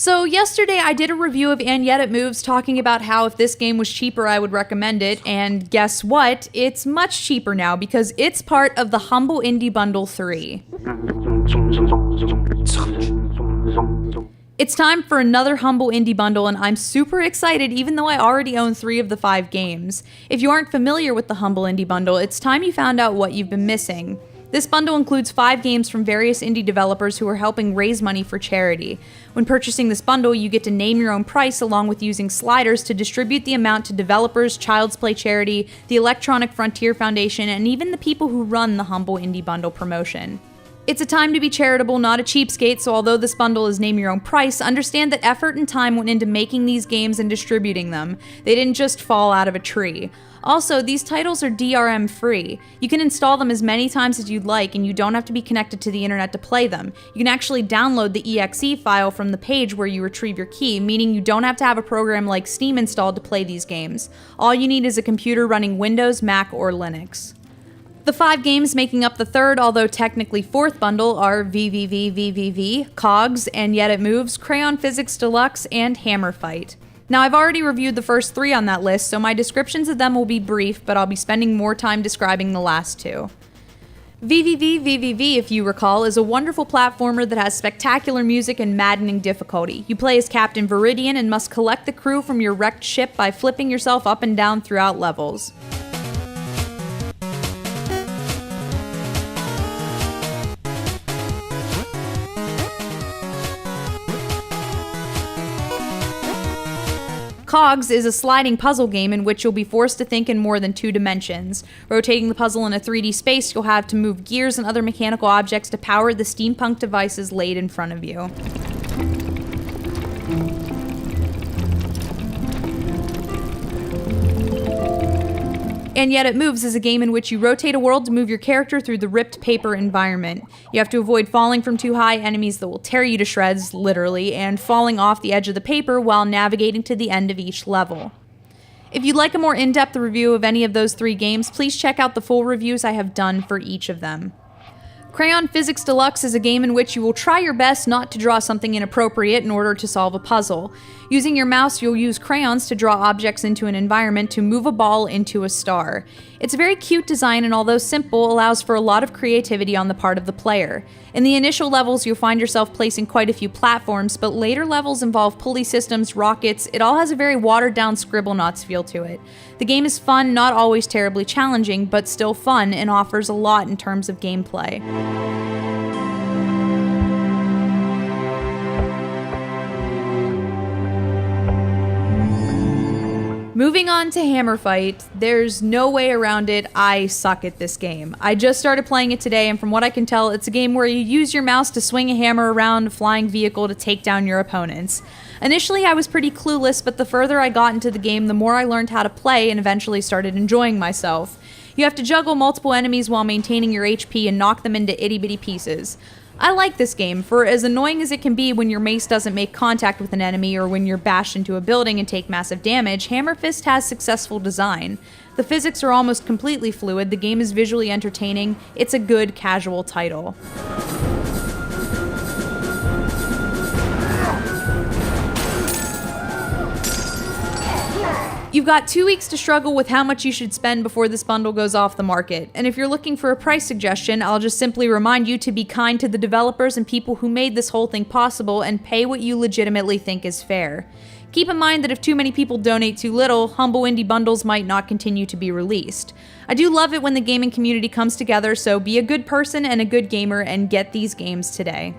So yesterday I did a review of And Yet It Moves talking about how if this game was cheaper I would recommend it, and guess what? It's much cheaper now because it's part of the Humble Indie Bundle 3. It's time for another Humble Indie Bundle, and I'm super excited even though I already own 3 of the 5 games. If you aren't familiar with the Humble Indie Bundle, it's time you found out what you've been missing. This bundle includes 5 games from various indie developers who are helping raise money for charity. When purchasing this bundle, you get to name your own price along with using sliders to distribute the amount to developers, Child's Play Charity, the Electronic Frontier Foundation, and even the people who run the Humble Indie Bundle promotion. It's a time to be charitable, not a cheapskate, so although this bundle is name your own price, understand that effort and time went into making these games and distributing them. They didn't just fall out of a tree. Also, these titles are DRM free. You can install them as many times as you'd like, and you don't have to be connected to the internet to play them. You can actually download the exe file from the page where you retrieve your key, meaning you don't have to have a program like Steam installed to play these games. All you need is a computer running Windows, Mac, or Linux. The 5 games making up the third, although technically fourth bundle are VVVVVV, COGS, And Yet It Moves, Crayon Physics Deluxe, and Hammerfight. Now, I've already reviewed the first 3 on that list, so my descriptions of them will be brief, but I'll be spending more time describing the last 2. VVVVVV, if you recall, is a wonderful platformer that has spectacular music and maddening difficulty. You play as Captain Viridian and must collect the crew from your wrecked ship by flipping yourself up and down throughout levels. COGS is a sliding puzzle game in which you'll be forced to think in more than 2 dimensions. Rotating the puzzle in a 3D space, you'll have to move gears and other mechanical objects to power the steampunk devices laid in front of you. And Yet It Moves is a game in which you rotate a world to move your character through the ripped paper environment. You have to avoid falling from too high enemies that will tear you to shreds, literally, and falling off the edge of the paper while navigating to the end of each level. If you'd like a more in-depth review of any of those 3 games, please check out the full reviews I have done for each of them. Crayon Physics Deluxe is a game in which you will try your best not to draw something inappropriate in order to solve a puzzle. Using your mouse, you'll use crayons to draw objects into an environment to move a ball into a star. It's a very cute design and although simple, allows for a lot of creativity on the part of the player. In the initial levels, you'll find yourself placing quite a few platforms, but later levels involve pulley systems, rockets. It all has a very watered-down Scribblenauts feel to it. The game is fun, not always terribly challenging, but still fun, and offers a lot in terms of gameplay. Moving on to Hammerfight, there's no way around it, I suck at this game. I just started playing it today, and from what I can tell, it's a game where you use your mouse to swing a hammer around a flying vehicle to take down your opponents. Initially, I was pretty clueless, but the further I got into the game, the more I learned how to play and eventually started enjoying myself. You have to juggle multiple enemies while maintaining your HP and knock them into itty-bitty pieces. I like this game, for as annoying as it can be when your mace doesn't make contact with an enemy or when you're bashed into a building and take massive damage, Hammerfist has successful design. The physics are almost completely fluid, the game is visually entertaining, it's a good casual title. You've got 2 weeks to struggle with how much you should spend before this bundle goes off the market, and if you're looking for a price suggestion, I'll just simply remind you to be kind to the developers and people who made this whole thing possible and pay what you legitimately think is fair. Keep in mind that if too many people donate too little, Humble Indie Bundles might not continue to be released. I do love it when the gaming community comes together, so be a good person and a good gamer and get these games today.